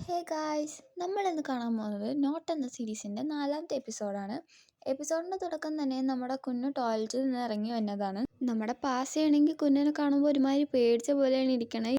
Hey guys, നമ്മളിന്ന് കാണാൻ പോകുന്നത് നോട്ട് എന്ന സീരീസിൻ്റെ 4ാമത്തെ എപ്പിസോഡാണ്. എപ്പിസോഡിൻ്റെ തുടക്കം തന്നെ നമ്മുടെ കുഞ്ഞ് ടോയ്ലറ്റിൽ നിന്ന് ഇറങ്ങി വന്നതാണ്. നമ്മുടെ പാസയാണെങ്കിൽ കുഞ്ഞിനെ കാണുമ്പോൾ ഒരുമാതിരി പേടിച്ച പോലെയാണ് ഇരിക്കണേ.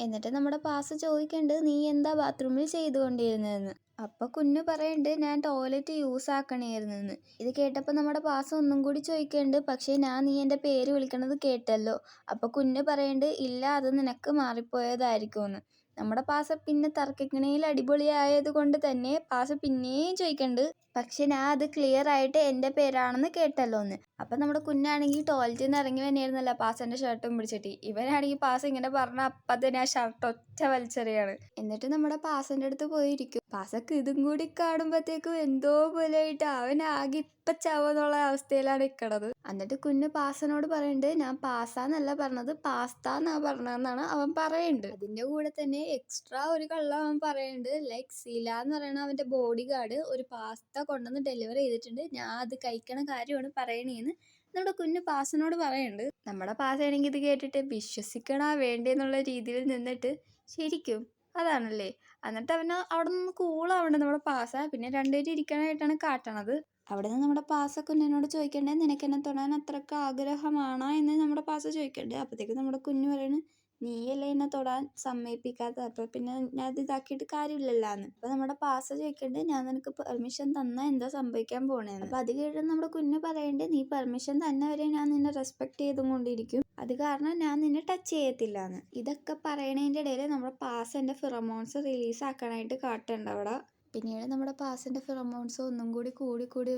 എന്നിട്ട് നമ്മുടെ പാസ ചോദിക്കുന്നുണ്ട്, നീ എന്താ ബാത്റൂമിൽ ചെയ്തുകൊണ്ടിരുന്നതെന്ന്. അപ്പോൾ കുഞ്ഞ് പറയുന്നുണ്ട്, ഞാൻ ടോയ്ലറ്റ് യൂസ് ആക്കണമായിരുന്നെന്ന്. ഇത് കേട്ടപ്പോൾ നമ്മുടെ പാസ ഒന്നും കൂടി ചോദിക്കുന്നുണ്ട്, പക്ഷേ നീ എൻ്റെ പേര് വിളിക്കണത് കേട്ടല്ലോ. അപ്പോൾ കുഞ്ഞ് പറയുന്നുണ്ട്, ഇല്ല, അത് നിനക്ക് മാറിപ്പോയതായിരിക്കുമെന്ന്. നമ്മുടെ പാസ പിന്നെ തർക്കിക്കണയിൽ അടിപൊളിയായത് കൊണ്ട് തന്നെ പാസ പിന്നെയും ചോദിക്കുന്നുണ്ട്, പക്ഷെ ഞാൻ അത് ക്ലിയർ ആയിട്ട് എൻ്റെ പേരാണെന്ന് കേട്ടല്ലോ എന്ന്. അപ്പം നമ്മുടെ കുഞ്ഞാണെങ്കിൽ ടോയ്ലറ്റിൽ നിന്ന് ഇറങ്ങി വന്നിരുന്നല്ലോ പാസൻ്റെ ഷർട്ടും പിടിച്ചിട്ട്. ഇവനാണെങ്കിൽ പാസ ഇങ്ങനെ പറഞ്ഞാൽ അപ്പം തന്നെ ആ ഷർട്ട് ഒറ്റ വലിച്ചെറിയാണ്. എന്നിട്ട് നമ്മുടെ പാസൻ്റെ അടുത്ത് പോയിരിക്കും. പാസക്ക് ഇതും കൂടി കാണുമ്പോഴത്തേക്കും എന്തോ പോലെ ആയിട്ട് അവൻ ആകെ ഇപ്പം ചാവെന്നുള്ള അവസ്ഥയിലാണ് നിൽക്കണത്. എന്നിട്ട് കുഞ്ഞ് പാസനോട് പറയുന്നുണ്ട്, ഞാൻ പാസാന്നല്ല പറഞ്ഞത്, പാസ്ത എന്നാ പറഞ്ഞതെന്നാണ് അവൻ പറയുന്നുണ്ട്. അതിൻ്റെ കൂടെ തന്നെ എക്സ്ട്രാ ഒരു കള്ളം അവൻ പറയുന്നുണ്ട്, ലൈക്ക് സീല എന്ന് പറയുന്ന അവൻ്റെ ബോഡി ഗാർഡ് ഒരു പാസ്ത കൊണ്ടുവന്ന് ഡെലിവർ ചെയ്തിട്ടുണ്ട്, ഞാൻ അത് കഴിക്കണ കാര്യമാണ് പറയണേന്ന് നമ്മുടെ കുഞ്ഞ് പാസനോട് പറയുന്നുണ്ട്. നമ്മുടെ പാസയാണെങ്കിൽ ഇത് കേട്ടിട്ട് വിശ്വസിക്കണോ വേണ്ടേന്നുള്ള രീതിയിൽ നിന്നിട്ട് ശരിക്കും അതാണല്ലേ. എന്നിട്ട് അവന് അവിടെ നിന്ന് കൂളാവണ്ട നമ്മുടെ പാസ. പിന്നെ രണ്ടുപേരും ഇരിക്കാനായിട്ടാണ് കാട്ടണത്. അവിടെ നിന്ന് നമ്മുടെ പാസ കുഞ്ഞിനോട് ചോദിക്കണ്ടേ, നിനക്ക് എന്നെ തൊടാൻ അത്രയ്ക്ക് ആഗ്രഹമാണോ എന്ന് നമ്മുടെ പാസ ചോദിക്കണ്ടേ. അപ്പോഴത്തേക്കും നമ്മുടെ കുഞ്ഞ് പറയുന്നത്, നീയല്ലേ എന്നെ തൊടാൻ സമ്മതിപ്പിക്കാത്ത, അപ്പോൾ പിന്നെ ഞാൻ അത് ഇതാക്കിയിട്ട് കാര്യമില്ലല്ലോ. അപ്പോൾ നമ്മുടെ പാസ ചോദിക്കണ്ടേ, ഞാൻ നിനക്ക് പെർമിഷൻ തന്നാൽ എന്താ സംഭവിക്കാൻ പോണേന്ന്. അപ്പോൾ അത് കേട്ട് നമ്മുടെ കുഞ്ഞ് പറയണ്ടേ, നീ പെർമിഷൻ തന്നെ വരെ ഞാൻ നിന്നെ റെസ്പെക്ട് ചെയ്തും കൊണ്ടിരിക്കും, അത് കാരണം ഞാൻ നിന്നെ ടച്ച് ചെയ്യത്തില്ല എന്ന്. ഇതൊക്കെ പറയണതിൻ്റെ ഇടയിൽ നമ്മുടെ പാസൻ്റെ ഫിറമോൺസ് റിലീസ് ആക്കാനായിട്ട് കാട്ടുണ്ട് അവിടെ. പിന്നീട് നമ്മുടെ പാസിൻ്റെ ഫിറമോൺസ് ഒന്നും കൂടി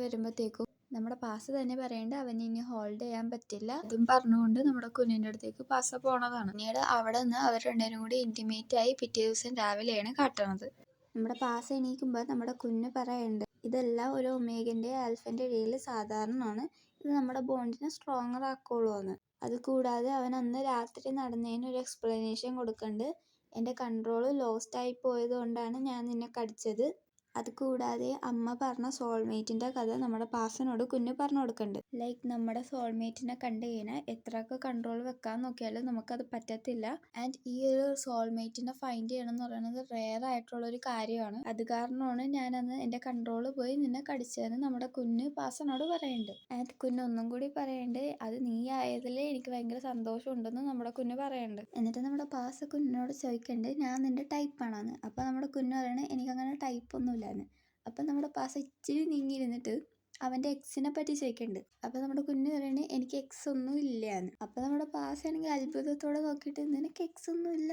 വരുമ്പോഴത്തേക്കും നമ്മുടെ പാസ് തന്നെ പറയേണ്ടത് അവന് ഇനി ഹോൾഡ് ചെയ്യാൻ പറ്റില്ല. അതും പറഞ്ഞുകൊണ്ട് നമ്മുടെ കുഞ്ഞിൻ്റെ അടുത്തേക്ക് പാസ പോണതാണ്. പിന്നീട് അവിടെ നിന്ന് അവർ രണ്ടുപേരും കൂടി ഇൻറ്റിമേറ്റ് ആയി പിറ്റേ ദിവസം രാവിലെയാണ് കാട്ടണത്. നമ്മുടെ പാസ എണീക്കുമ്പോൾ നമ്മുടെ കുഞ്ഞ് പറയുന്നുണ്ട്, ഇതെല്ലാം ഒരു ഒമേഗൻ്റെ ആൽഫൻ്റെ ഇടയിൽ സാധാരണമാണ്, ഇത് നമ്മുടെ ബോണ്ടിനെ സ്ട്രോങ്ങർ ആക്കുള്ളൂ എന്ന്. അതുകൂടാതെ അവൻ അന്ന് രാത്രി നടന്നതിന് ഒരു എക്സ്പ്ലനേഷൻ കൊടുക്കുന്നുണ്ട്, എൻ്റെ കൺട്രോൾ ലോസ്റ്റ് ആയി പോയത് കൊണ്ടാണ് ഞാൻ നിന്നെ കടിച്ചത്. അതുകൂടാതെ അമ്മ പറഞ്ഞ സോൾമേറ്റിൻ്റെ കഥ നമ്മുടെ പാസനോട് കുഞ്ഞ് പറഞ്ഞു കൊടുക്കുന്നുണ്ട്. ലൈക്ക് നമ്മുടെ സോൾമേറ്റിനെ കണ്ടു കഴിഞ്ഞാൽ എത്രയൊക്കെ കൺട്രോൾ വെക്കാൻ നോക്കിയാലും നമുക്കത് പറ്റത്തില്ല. ആൻഡ് ഈ ഒരു സോൾമേറ്റിനെ ഫൈൻഡ് ചെയ്യണം എന്ന് പറയുന്നത് റെയർ ആയിട്ടുള്ളൊരു കാര്യമാണ്. അത് കാരണമാണ് ഞാനന്ന് എൻ്റെ കൺട്രോൾ പോയി നിന്നെ കടിച്ചതെന്ന് നമ്മുടെ കുഞ്ഞ് പാസനോട് പറയുന്നുണ്ട്. ആൻഡ് കുഞ്ഞ് ഒന്നും കൂടി പറയുന്നുണ്ട്, അത് നീ ആയതിൽ എനിക്ക് ഭയങ്കര സന്തോഷമുണ്ടെന്ന് നമ്മുടെ കുഞ്ഞ് പറയുന്നുണ്ട്. എന്നിട്ട് നമ്മുടെ പാസ കുഞ്ഞിനോട് ചോദിക്കുന്നുണ്ട്, ഞാൻ നിൻ്റെ ടൈപ്പാണെന്ന്. അപ്പോൾ നമ്മുടെ കുഞ്ഞ് പറയണേ, എനിക്കങ്ങനെ ടൈപ്പൊന്നുമില്ല. അപ്പം നമ്മുടെ പാസ ഇച്ചിരി നീങ്ങിയിരുന്നിട്ട് അവൻ്റെ എക്സിനെ പറ്റി ചോദിക്കുന്നുണ്ട്. അപ്പം നമ്മുടെ കുഞ്ഞ് പറയണേ, എനിക്ക് എക്സ് ഒന്നും ഇല്ലയെന്ന്. അപ്പം നമ്മുടെ പാസയാണെങ്കിൽ അത്ഭുതത്തോടെ നോക്കിയിട്ട്, നിനക്ക് എക്സ് ഒന്നും ഇല്ല,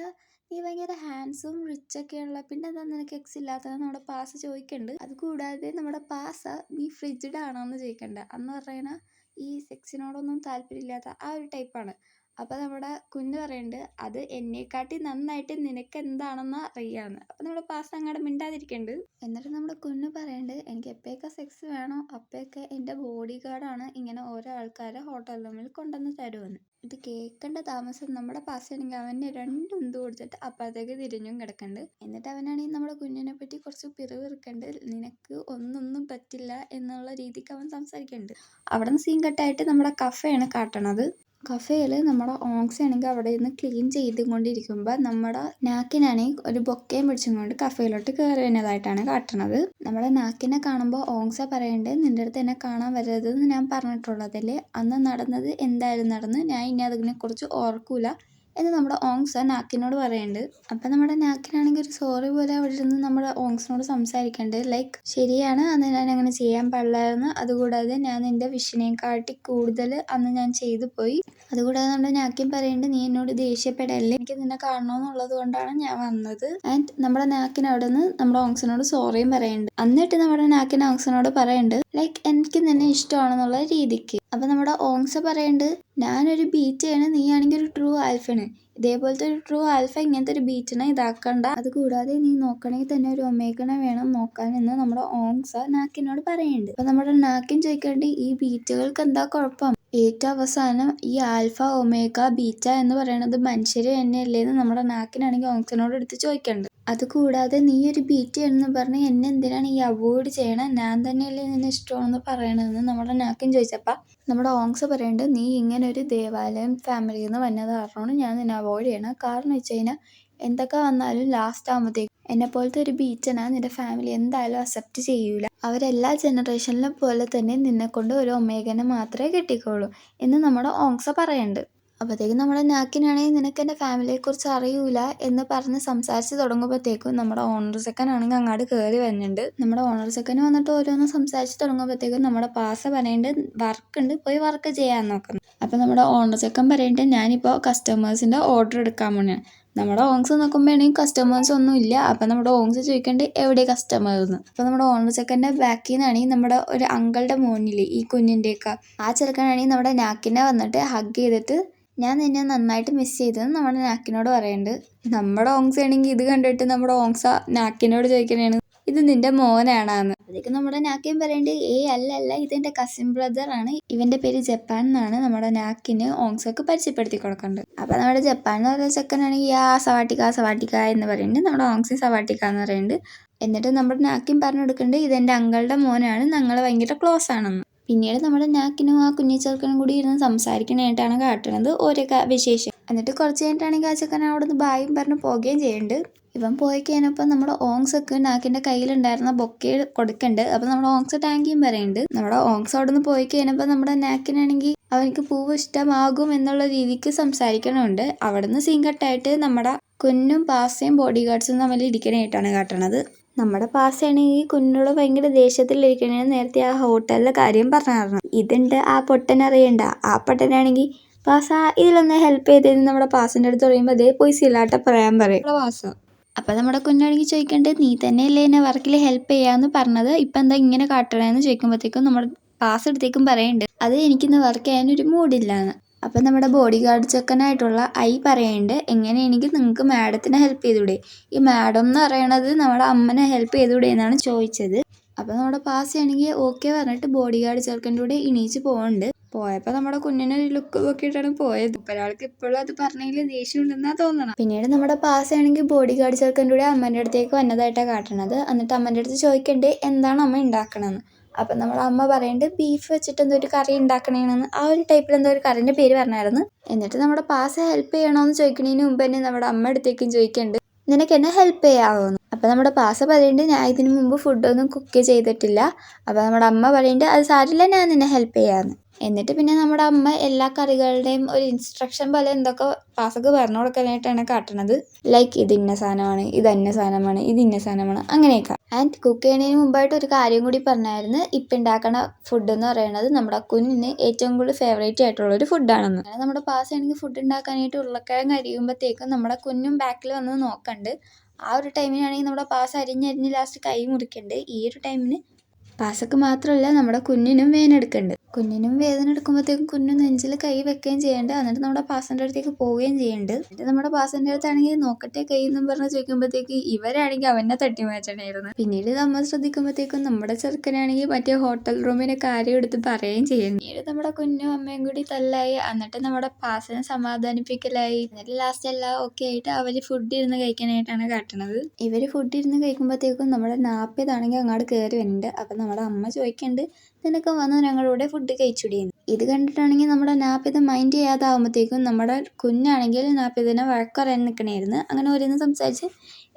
നീ ഭയങ്കര ഹാൻഡ്സും റിച്ചൊക്കെയാണല്ലോ, പിന്നെ എന്താ നിനക്ക് എക്സ് ഇല്ലാത്തതെന്ന് നമ്മുടെ പാസ ചോദിക്കുന്നുണ്ട്. അതുകൂടാതെ നമ്മുടെ പാസ നീ ഫ്രിഡ്ജിഡ് ആണോ എന്ന് ചോദിക്കണ്ട. അന്ന് പറയണ ഈ സെക്സിനോടൊന്നും താല്പര്യമില്ലാത്ത ആ ഒരു ടൈപ്പാണ്. അപ്പോൾ നമ്മുടെ കുഞ്ഞ് പറയുന്നുണ്ട്, അത് എന്നെക്കാട്ടി നന്നായിട്ട് നിനക്ക് എന്താണെന്ന് അറിയാമെന്ന്. അപ്പോൾ നമ്മുടെ പാസ അങ്ങോട്ട് മിണ്ടാതിരിക്കുന്നുണ്ട്. എന്നിട്ട് നമ്മുടെ കുഞ്ഞ് പറയുന്നുണ്ട്, എനിക്ക് എപ്പോഴൊക്കെ സെക്സ് വേണോ അപ്പോഴൊക്കെ എൻ്റെ ബോഡി ഗാർഡാണ് ഇങ്ങനെ ഓരോ ആൾക്കാരെ ഹോട്ടൽ റൂമിൽ കൊണ്ടുവന്ന് തരുമെന്ന്. ഇത് കേൾക്കേണ്ട താമസം നമ്മുടെ പാസയാണെങ്കിൽ അവന് രണ്ടുന്ത് കൊടുത്തിട്ട് അപ്പുറത്തേക്ക് തിരിഞ്ഞും കിടക്കുന്നുണ്ട്. എന്നിട്ട് അവനാണെങ്കിൽ നമ്മുടെ കുഞ്ഞിനെ പറ്റി കുറച്ച് പിറുപിറുക്കുന്നുണ്ട്, നിനക്ക് ഒന്നും പറ്റില്ല എന്നുള്ള രീതിക്ക് അവൻ സംസാരിക്കുന്നുണ്ട്. അവിടെ നിന്ന് സീൻ കട്ടായിട്ട് നമ്മുടെ കഫേയാണ് കാട്ടണത്. കഫേയിൽ നമ്മുടെ ഓങ്സ് ആണെങ്കിൽ അവിടെ നിന്ന് ക്ലീൻ ചെയ്തുകൊണ്ടിരിക്കുമ്പോൾ നമ്മുടെ നാക്കിനാണെങ്കിൽ ഒരു ബൊക്കയും പിടിച്ചും കൊണ്ട് കഫേയിലോട്ട് കയറി വരുന്നതായിട്ടാണ് കാട്ടണത്. നമ്മുടെ നാക്കിനെ കാണുമ്പോൾ ഓങ്സ പറയുന്നുണ്ട്, നിൻ്റെ അടുത്ത് എന്നെ കാണാൻ വരരുതെന്ന് ഞാൻ പറഞ്ഞിട്ടുള്ളതല്ലേ, അന്ന് നടന്നത് എന്തായാലും നടന്ന്, ഞാൻ ഇനി അതിനെക്കുറിച്ച് ഓർക്കൂല എന്ന് നമ്മുടെ ഓങ്സ് നാക്കിനോട് പറയുന്നുണ്ട്. അപ്പം നമ്മുടെ നാക്കിനാണെങ്കിൽ ഒരു സോറി പോലെ അവിടെ ഇരുന്ന് നമ്മുടെ ഓങ്സിനോട് സംസാരിക്കുന്നുണ്ട്. ലൈക്ക് ശരിയാണ്, അന്ന് ഞാൻ അങ്ങനെ ചെയ്യാൻ പാടില്ലായിരുന്നു, അതുകൂടാതെ ഞാൻ നിൻ്റെ വിഷിനെക്കാട്ടി കൂടുതൽ അന്ന് ഞാൻ ചെയ്തു പോയി. അതുകൂടാതെ നമ്മുടെ നാക്കിൻ പറയുന്നുണ്ട്, നീ എന്നോട് ദേഷ്യപ്പെടല്ലേ, എനിക്ക് നിന്നെ കാണണമെന്നുള്ളത് കൊണ്ടാണ് ഞാൻ വന്നത്. ആൻഡ് നമ്മുടെ നാക്കിൻ അവിടെ നിന്ന് നമ്മുടെ ഓങ്സിനോട് സോറിയും പറയുന്നുണ്ട്. എന്നിട്ട് നമ്മുടെ നാക്കിൻ ഓങ്സിനോട് പറയുന്നുണ്ട്, ലൈക്ക് എനിക്ക് നിന്നെ ഇഷ്ടമാണെന്നുള്ള രീതിക്ക്. അപ്പം നമ്മുടെ ഓങ്സ പറയുന്നുണ്ട്, ഞാനൊരു ബീറ്റയാണ്, നീ ആണെങ്കിൽ ഒരു ട്രൂ ആൽഫയാണ്, ഇതേപോലത്തെ ഒരു ട്രൂ ആൽഫ ഇങ്ങനത്തെ ഒരു ബീറ്റിനെ ഇതാക്കണ്ട, അതുകൂടാതെ നീ നോക്കണമെങ്കിൽ തന്നെ ഒരു ഒമേഗനെ വേണം നോക്കാൻ എന്ന് നമ്മുടെ ഓങ്സ നാക്കിനോട് പറയുന്നുണ്ട്. അപ്പം നമ്മുടെ നാക്കിൻ ചോദിക്കേണ്ടി, ഈ ബീറ്റുകൾക്ക് എന്താ കുഴപ്പം, ഏറ്റവും അവസാനം ഈ ആൽഫ ഒമേഗ ബീറ്റ എന്ന് പറയുന്നത് മനുഷ്യർ തന്നെയല്ലേ എന്ന് നമ്മുടെ നാക്കിനാണെങ്കിൽ ഓങ്സിനോട് എടുത്ത് ചോദിക്കുന്നുണ്ട്. അതുകൂടാതെ നീ ഒരു ബീറ്റയാണെന്ന് പറഞ്ഞ് എന്നെ എന്തിനാണ് ഈ അവോയ്ഡ് ചെയ്യണം, ഞാൻ തന്നെയല്ലേ നിന്നെ ഇഷ്ടമാണെന്ന് പറയണതെന്ന് നമ്മുടെ നാക്കിൻ ചോദിച്ചപ്പോൾ നമ്മുടെ ഓങ്സ് പറയുന്നുണ്ട്, നീ ഇങ്ങനെ ഒരു ദേവാലയം ഫാമിലിയിൽ നിന്ന് വന്നത് കാരണമാണ് ഞാൻ നിന്നെ അവോയ്ഡ് ചെയ്യണം, കാരണം വെച്ച് കഴിഞ്ഞാൽ എന്തൊക്കെ വന്നാലും ലാസ്റ്റ് ആകുമ്പോഴത്തേക്കും എന്നെ പോലത്തെ ഒരു ബീച്ചനെ നിന്റെ ഫാമിലി എന്തായാലും അക്സെപ്റ്റ് ചെയ്യൂല. അവരെല്ലാ ജനറേഷനിലും പോലെ തന്നെ നിന്നെ കൊണ്ട് ഒരു ഒമേഗനെ മാത്രമേ കിട്ടിക്കോളൂ എന്ന് നമ്മുടെ ഓങ്സ പറയുന്നുണ്ട്. അപ്പോഴത്തേക്കും നമ്മുടെ നാക്കിനാണെങ്കിൽ നിനക്ക് എൻ്റെ ഫാമിലിയെക്കുറിച്ച് അറിയൂല എന്ന് പറഞ്ഞ് സംസാരിച്ച് തുടങ്ങുമ്പോഴത്തേക്കും നമ്മുടെ ഓണർ സെക്കനാണെങ്കിൽ അങ്ങോട്ട് കയറി വരുന്നുണ്ട്. നമ്മുടെ ഓണർ സെക്കന് വന്നിട്ട് ഓരോന്ന് സംസാരിച്ച് തുടങ്ങുമ്പോഴത്തേക്കും നമ്മുടെ പാസ പറയുന്നുണ്ട് വർക്കുണ്ട്, പോയി വർക്ക് ചെയ്യാൻ നോക്കുന്നു. അപ്പോൾ നമ്മുടെ ഓണർ സെക്കൻ പറയുന്നുണ്ട് ഞാനിപ്പോൾ കസ്റ്റമേഴ്സിൻ്റെ ഓർഡർ എടുക്കാൻ പോണെയാണ്. നമ്മുടെ ഓങ്സ് നോക്കുമ്പോഴാണെങ്കിൽ കസ്റ്റമേഴ്സ് ഒന്നും ഇല്ല. അപ്പം നമ്മുടെ ഓങ്സ് ചോദിക്കേണ്ടത് എവിടെ കസ്റ്റമേഴ്സ്. അപ്പോൾ നമ്മുടെ ഓണർ സെക്കൻ്റെ ബാക്കിൽ നിന്നാണെങ്കിൽ നമ്മുടെ ഒരു അങ്കിളുടെ മോനില്ലേ ഈ കുഞ്ഞിൻ്റെയൊക്കെ ആ ചെറുക്കനാണെങ്കിൽ നമ്മുടെ നാക്കിനെ വന്നിട്ട് ഹഗ് ചെയ്തിട്ട് ഞാൻ നിന്നെ നന്നായിട്ട് മിസ് ചെയ്തതെന്ന് നമ്മുടെ നാക്കിനോട് പറയുന്നുണ്ട്. നമ്മുടെ ഓങ്സ ആണെങ്കിൽ ഇത് കണ്ടിട്ട് നമ്മുടെ ഓങ്സ നാക്കിനോട് ചോദിക്കണേണ് ഇത് നിന്റെ മോനാണെന്ന്. അതൊക്കെ നമ്മുടെ നാക്കിൻ പറയുന്നുണ്ട് അല്ല ഇതെൻ്റെ കസിൻ ബ്രദറാണ്, ഇവൻ്റെ പേര് ജപ്പാൻ എന്നാണ് നമ്മുടെ നാക്കിന് ഓങ്സക്ക് പരിചയപ്പെടുത്തി കൊടുക്കുന്നുണ്ട്. അപ്പോൾ നമ്മുടെ ജപ്പാൻ എന്ന് പറയുന്ന ചെക്കനാണെങ്കിൽ സവാട്ടിക്ക എന്ന് പറയുന്നുണ്ട്. നമ്മുടെ ഓങ്സി സവാട്ടിക്ക എന്ന് പറയുന്നുണ്ട്. എന്നിട്ട് നമ്മുടെ നാക്കിൻ പറഞ്ഞു കൊടുക്കുന്നുണ്ട് ഇതെൻ്റെ അങ്കളുടെ മോനാണ്, ഞങ്ങൾ ഭയങ്കര ക്ലോസ് ആണെന്ന്. പിന്നീട് നമ്മുടെ നാക്കിനും ആ കുഞ്ഞി ചെറുക്കനും കൂടി ഇരുന്ന് സംസാരിക്കണായിട്ടാണ് കാട്ടുന്നത് ഓരോ വിശേഷം. എന്നിട്ട് കുറച്ച് കഴിഞ്ഞിട്ടാണെങ്കിൽ ആ ചെക്കൻ അവിടെ നിന്ന് ബായും പറഞ്ഞ് പോവുകയും ചെയ്യുന്നുണ്ട്. ഇവൻ പോയി കഴിഞ്ഞപ്പോൾ നമ്മുടെ ഓങ്സക്ക് നാക്കിൻ്റെ കയ്യിലുണ്ടായിരുന്ന ബൊക്കെ കൊടുക്കുന്നുണ്ട്. അപ്പോൾ നമ്മുടെ ഓങ്സ് ടാങ്കിയും പറയുന്നുണ്ട്. നമ്മുടെ ഓങ്സ് അവിടെ നിന്ന് പോയി കഴിഞ്ഞപ്പോൾ നമ്മുടെ നാക്കിനാണെങ്കിൽ അവനക്ക് പൂവ് ഇഷ്ടമാകും എന്നുള്ള രീതിക്ക് സംസാരിക്കണമുണ്ട്. അവിടെ നിന്ന് സീൻ കട്ടായിട്ട് നമ്മുടെ കുഞ്ഞും പാസയും ബോഡി ഗാർഡ്സും തമ്മിൽ ഇരിക്കണായിട്ടാണ് കാട്ടണത്. നമ്മുടെ പാസയാണെങ്കിൽ കുഞ്ഞിനോട് ഭയങ്കര ദേഷ്യത്തിലിരിക്കണേ നേരത്തെ ആ ഹോട്ടലിലെ കാര്യം പറഞ്ഞായിരുന്നു. ഇതുണ്ട് ആ പൊട്ടനറിയണ്ട. ആ പൊട്ടനാണെങ്കിൽ പാസ ഇതിലൊന്ന് ഹെൽപ്പ് ചെയ്തതെന്ന് നമ്മുടെ പാസിൻ്റെ അടുത്ത് പറയുമ്പോൾ അതേ പോയി സിലാട്ട പറയാൻ പറയും പാസ. അപ്പം നമ്മുടെ കുഞ്ഞാണെങ്കിൽ ചോദിക്കേണ്ടത് നീ തന്നെയല്ലേ എന്നെ വർക്കിൽ ഹെൽപ്പ് ചെയ്യാമെന്ന് പറഞ്ഞത്, ഇപ്പം എന്താ ഇങ്ങനെ കാട്ടണമെന്ന് ചോദിക്കുമ്പോഴത്തേക്കും നമ്മുടെ പാസ് എടുത്തേക്കും പറയുന്നുണ്ട് അത് എനിക്കിന്ന് വർക്ക് ചെയ്യാനൊരു മൂഡില്ലാന്ന്. അപ്പം നമ്മുടെ ബോഡി ഗാർഡ് ചെക്കനായിട്ടുള്ള പറയുന്നുണ്ട് എങ്ങനെയാണെങ്കിൽ നിങ്ങൾക്ക് മാഡത്തിനെ ഹെൽപ്പ് ചെയ്തൂടെ, ഈ മാഡം എന്ന് പറയണത് നമ്മുടെ അമ്മനെ ഹെൽപ്പ് ചെയ്തൂടെ എന്നാണ് ചോദിച്ചത്. അപ്പം നമ്മുടെ പാസയാണെങ്കിൽ ഓക്കെ പറഞ്ഞിട്ട് ബോഡി ഗാർഡ് ചെറുക്കൻ്റെ കൂടെ എണീച്ച് പോകുന്നുണ്ട്. പോയപ്പോൾ നമ്മുടെ കുഞ്ഞിനെ ഒരു ലുക്ക് നോക്കിയിട്ടാണ് പോയത്. ഒരാൾക്ക് ഇപ്പോഴും അത് പറഞ്ഞതിൽ ദേഷ്യം ഉണ്ടെന്നാണ് തോന്നണം. പിന്നീട് നമ്മുടെ പാസയാണെങ്കിൽ ബോഡി ഗാർഡ് ചെറുക്കൻ്റെ കൂടെ അമ്മേൻ്റെ അടുത്തേക്ക് വന്നതായിട്ടാണ് കാട്ടണത്. എന്നിട്ട് അമ്മേൻ്റെ അടുത്ത് ചോദിക്കണ്ടേ എന്താണ് അമ്മ ഉണ്ടാക്കണമെന്ന്. അപ്പം നമ്മുടെ അമ്മ പറയുന്നുണ്ട് ബീഫ് വെച്ചിട്ട് എന്തോ ഒരു കറി ഉണ്ടാക്കണേന്ന്, ആ ഒരു ടൈപ്പിൽ എന്തോ ഒരു കറിൻ്റെ പേര് പറഞ്ഞായിരുന്നു. എന്നിട്ട് നമ്മുടെ പാസ ഹെൽപ്പ് ചെയ്യണമെന്ന് ചോദിക്കുന്നതിന് മുമ്പ് തന്നെ നമ്മുടെ അമ്മ അടുത്തേക്കും ചോദിക്കുന്നുണ്ട് നിനക്ക് എന്നെ ഹെൽപ്പ് ചെയ്യാമോന്ന്. അപ്പം നമ്മുടെ പാസ പറയുന്നുണ്ട് ഞാൻ ഇതിന് മുമ്പ് ഫുഡൊന്നും കുക്ക് ചെയ്തിട്ടില്ല. അപ്പം നമ്മുടെ അമ്മ പറയുന്നുണ്ട് അത് സാരില്ല ഞാൻ നിന്നെ ഹെൽപ്പ് ചെയ്യാമെന്ന്. എന്നിട്ട് പിന്നെ നമ്മുടെ അമ്മ എല്ലാ കറികളുടെയും ഒരു ഇൻസ്ട്രക്ഷൻ പോലെ എന്തൊക്കെ പാസക്ക് പറഞ്ഞു കൊടുക്കാനായിട്ടാണ് കാട്ടണത്. ലൈക്ക് ഇത് ഇന്ന സാധനമാണ്, ഇത് ഇന്ന സാധനമാണ്, ഇത് ഇന്ന സാധനമാണ്, അങ്ങനെയൊക്കെ. ആൻഡ് കുക്ക് ചെയ്യുന്നതിന് മുമ്പായിട്ട് ഒരു കാര്യം കൂടി പറഞ്ഞായിരുന്നു, ഇപ്പം ഉണ്ടാക്കുന്ന ഫുഡ് എന്ന് പറയുന്നത് നമ്മുടെ കുഞ്ഞിന് ഏറ്റവും കൂടുതൽ ഫേവറേറ്റ് ആയിട്ടുള്ളൊരു ഫുഡാണെന്ന്. അങ്ങനെ നമ്മുടെ പാസയാണെങ്കിൽ ഫുഡ് ഉണ്ടാക്കാനായിട്ട് ഉരുളക്കിഴങ്ങ് അരിയുമ്പോഴത്തേക്കും നമ്മുടെ കുഞ്ഞും ബാക്കിൽ വന്ന് നോക്കണ്ട്. ആ ഒരു ടൈമിനാണെങ്കിൽ നമ്മുടെ പാസ അരിഞ്ഞ് ലാസ്റ്റ് കൈ മുറിക്കുന്നുണ്ട്. ഈ ഒരു ടൈമിന് പാസക്ക് മാത്രമല്ല നമ്മുടെ കുഞ്ഞിനും വേദന എടുക്കുന്നുണ്ട്. കുഞ്ഞിനും വേദന എടുക്കുമ്പോഴത്തേക്കും കുഞ്ഞു നെഞ്ചിൽ കൈ വെക്കുകയും ചെയ്യുന്നുണ്ട്. എന്നിട്ട് നമ്മുടെ പാസൻ്റെ അടുത്തേക്ക് പോവുകയും ചെയ്യുന്നുണ്ട്. എന്നിട്ട് നമ്മുടെ പാസൻ്റെ അടുത്താണെങ്കിൽ നോക്കട്ടെ കൈ എന്നും പറഞ്ഞ് ചോദിക്കുമ്പോഴത്തേക്ക് ഇവരാണെങ്കിൽ അവനെ തട്ടി മാറ്റണമായിരുന്നു. പിന്നീട് നമ്മൾ ശ്രദ്ധിക്കുമ്പോഴത്തേക്കും നമ്മുടെ ചെറുക്കനാണെങ്കിൽ മറ്റേ ഹോട്ടൽ റൂമിനെ കാര്യം എടുത്ത് പറയുകയും ചെയ്യുന്നു. പിന്നീട് നമ്മുടെ കുഞ്ഞും അമ്മയും കൂടി തല്ലായി. എന്നിട്ട് നമ്മുടെ പാസനെ സമാധാനിപ്പിക്കലായി. എന്നിട്ട് ലാസ്റ്റ് എല്ലാം ഓക്കെ ആയിട്ട് അവർ ഫുഡ് ഇരുന്ന് കഴിക്കാനായിട്ടാണ് കാട്ടണത്. ഇവർ ഫുഡ് ഇരുന്ന് കഴിക്കുമ്പോഴത്തേക്കും നമ്മുടെ നാപ്പിതാണെങ്കിൽ അങ്ങോട്ട് കയറി വരുന്നുണ്ട്. അപ്പം നമ്മുടെ അമ്മ ചോദിക്കുന്നുണ്ട് നിനക്ക് വന്ന് ഞങ്ങളുടെ ഫുഡ് കഴിച്ചുടിയെന്ന്. ഇത് കണ്ടിട്ടാണെങ്കിൽ നമ്മുടെ നാപ്പിത മൈൻഡ് ചെയ്യാതാവുമ്പോഴത്തേക്കും നമ്മുടെ കുഞ്ഞാണെങ്കിൽ നാപ്പിതിനെ വഴക്കറിയാൻ നിൽക്കണമായിരുന്നു. അങ്ങനെ ഓരോന്ന് സംസാരിച്ച്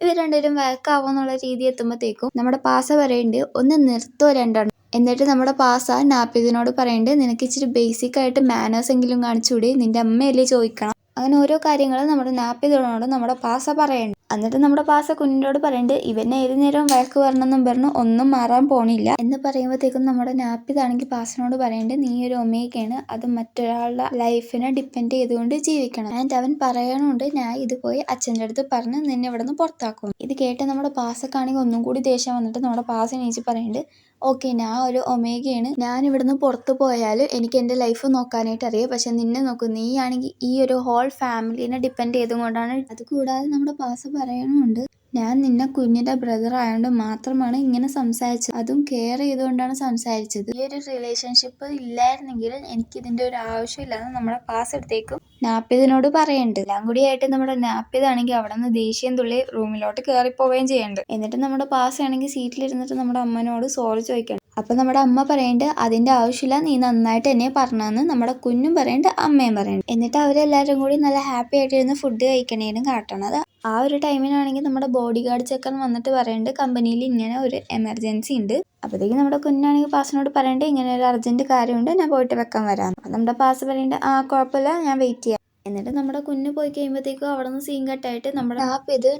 ഇവർ രണ്ടുപേരും വഴക്കാവുമെന്നുള്ള രീതി എത്തുമ്പോഴത്തേക്കും നമ്മുടെ പാസ പറയുന്നുണ്ട് ഒന്ന് നിർത്തോ രണ്ടെണ്ണം. എന്നിട്ട് നമ്മുടെ പാസ നാപ്പിതിനോട് പറയുന്നുണ്ട് നിനക്ക് ഇച്ചിരി ബേസിക് ആയിട്ട് മാനേഴ്സ് എങ്കിലും കാണിച്ചുകൂടി, നിന്റെ അമ്മയല്ലേ ചോദിക്കണം. അങ്ങനെ ഓരോ കാര്യങ്ങളും നമ്മുടെ നാപ്പിതിനോട് നമ്മുടെ പാസ പറയുന്നുണ്ട്. എന്നിട്ട് നമ്മുടെ പാസ കുഞ്ഞിനോട് പറയുന്നുണ്ട് ഇവനെ ഏത് നേരവും വഴക്ക് വരണമെന്നും പറഞ്ഞു ഒന്നും മാറാൻ പോണില്ല എന്ന് പറയുമ്പോഴത്തേക്കും നമ്മുടെ നാപ്പിതാണെങ്കിൽ പാസിനോട് പറയുന്നുണ്ട് നീ ഒരു ഒമേഗയാണ്, അത് മറ്റൊരാളുടെ ലൈഫിനെ ഡിപ്പെൻഡ് ചെയ്തുകൊണ്ട് ജീവിക്കണം. ആൻഡ് അവൻ പറയണുണ്ട് ഞാൻ ഇത് പോയി അച്ഛൻ്റെ അടുത്ത് പറഞ്ഞ് നിന്നെ ഇവിടെ നിന്ന് പുറത്താക്കും. ഇത് കേട്ട് നമ്മുടെ പാസക്കാണെങ്കിൽ ഒന്നും കൂടി ദേഷ്യം വന്നിട്ട് നമ്മുടെ പാസ എണീച്ച് പറയുന്നുണ്ട് ഓക്കെ ഞാൻ ഒരു ഒമേഗയാണ്, ഞാൻ ഇവിടുന്ന് പുറത്ത് പോയാലും എനിക്ക് എൻ്റെ ലൈഫ് നോക്കാനായിട്ട് അറിയാം, പക്ഷെ നിന്നെ നോക്കും നീ ആണെങ്കിൽ ഈ ഒരു ഹോൾ ഫാമിലിനെ ഡിപ്പെൻഡ് ചെയ്തുകൊണ്ടാണ്. അതുകൂടാതെ നമ്മുടെ പാസ പറയണമുണ്ട് ഞാൻ നിന്നെ കുഞ്ഞിൻ്റെ ബ്രദർ ആയതുകൊണ്ട് മാത്രമാണ് ഇങ്ങനെ സംസാരിച്ചത്, അതും കെയർ ചെയ്തുകൊണ്ടാണ് സംസാരിച്ചത്. ഈ ഒരു റിലേഷൻഷിപ്പ് ഇല്ലായിരുന്നെങ്കിൽ എനിക്കിതിൻ്റെ ഒരു ആവശ്യമില്ലെന്ന് നമ്മുടെ പാസ് എടുത്തേക്കും നാപ്പിതിനോട് പറയുന്നുണ്ട്. എല്ലാം കൂടിയായിട്ട് നമ്മുടെ നാപ്പിതാണെങ്കിൽ അവിടെ നിന്ന് ദേഷ്യം തുള്ളി റൂമിലോട്ട് കയറിപ്പോവുകയും ചെയ്യുന്നുണ്ട്. എന്നിട്ട് നമ്മുടെ പാസ് ആണെങ്കിൽ സീറ്റിലിരുന്നിട്ട് നമ്മുടെ അമ്മനോട് സോറി ചോദിക്കണം. അപ്പം നമ്മുടെ അമ്മ പറയുന്നുണ്ട് അതിൻ്റെ ആവശ്യമില്ല, നീ നന്നായിട്ട് എന്നെ പറഞ്ഞതെന്ന് നമ്മുടെ കുഞ്ഞും പറയുന്നുണ്ട്, അമ്മയും പറയുന്നുണ്ട്. എന്നിട്ട് അവരെല്ലാവരും കൂടി നല്ല ഹാപ്പി ആയിട്ടിരുന്ന് ഫുഡ് കഴിക്കണേനും കാട്ടണത്. ആ ഒരു ടൈമിനാണെങ്കിൽ നമ്മുടെ ബോഡി ഗാർഡ് ചെക്കൻ വന്നിട്ട് പറയുന്നുണ്ട് കമ്പനിയിൽ ഇങ്ങനെ ഒരു എമർജൻസി ഉണ്ട്. അപ്പോഴത്തേക്കും നമ്മുടെ കുഞ്ഞാണെങ്കിൽ പാസിനോട് പറയണ്ടേ ഇങ്ങനെ ഒരു അർജന്റ് കാര്യമുണ്ട്, ഞാൻ പോയിട്ട് വെക്കാൻ വരാം. അപ്പം നമ്മുടെ പാസ് പറയുന്നുണ്ട് ആ കുഴപ്പമില്ല, ഞാൻ വെയിറ്റ് ചെയ്യാം. എന്നിട്ട് നമ്മുടെ കുഞ്ഞ് പോയി കഴിയുമ്പോഴത്തേക്കും അവിടെ നിന്ന് സീൻ കട്ടായിട്ട് നമ്മുടെ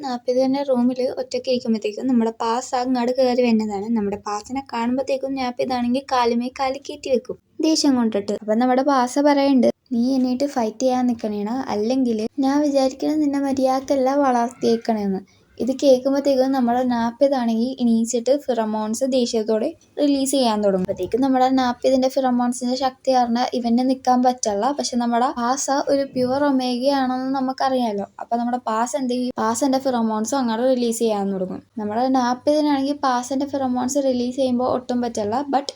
നാപ്പിതിന്റെ റൂമിൽ ഒറ്റയ്ക്ക് ഇരിക്കുമ്പോഴത്തേക്കും നമ്മുടെ പാസ് അങ്ങോട്ട് കയറി വരുന്നതാണ്. നമ്മുടെ പാസിനെ കാണുമ്പോഴത്തേക്കും നാപ്പിതാണെങ്കിൽ കാലുമേ കാല് കയറ്റി വെക്കും ദേഷ്യം കൊണ്ടിട്ട്. അപ്പം നമ്മുടെ പാസ പറയുന്നുണ്ട് നീ എന്നിട്ട് ഫൈറ്റ് ചെയ്യാൻ നിൽക്കണേണ്, അല്ലെങ്കിൽ ഞാൻ വിചാരിക്കണത് നിന്നെ മര്യാദക്കല്ല വളർത്തിയേക്കണേന്ന്. ഇത് കേൾക്കുമ്പോഴത്തേക്കും നമ്മുടെ നാപ്പിതാണെങ്കിൽ എണീച്ചിട്ട് ഫിറമോൺസ് ദേഷ്യത്തോടെ റിലീസ് ചെയ്യാൻ തുടങ്ങുമ്പോഴത്തേക്കും നമ്മുടെ നാപ്പിതിന്റെ ഫിറമോൺസിന്റെ ശക്തി കാരണം ഇവന് നിൽക്കാൻ പറ്റില്ല. പക്ഷെ നമ്മുടെ പാസ ഒരു പ്യുവർ ഒമേഗയാണെന്ന് നമുക്കറിയാലോ. അപ്പൊ നമ്മുടെ പാസ് എന്ത് ചെയ്യും, പാസന്റെ ഫിറമോൺസും അങ്ങോട്ട് റിലീസ് ചെയ്യാൻ തുടങ്ങും. നമ്മുടെ നാപ്പിതിനാണെങ്കിൽ പാസന്റെ ഫിറമോൺസ് റിലീസ് ചെയ്യുമ്പോൾ ഒട്ടും പറ്റില്ല. ബട്ട്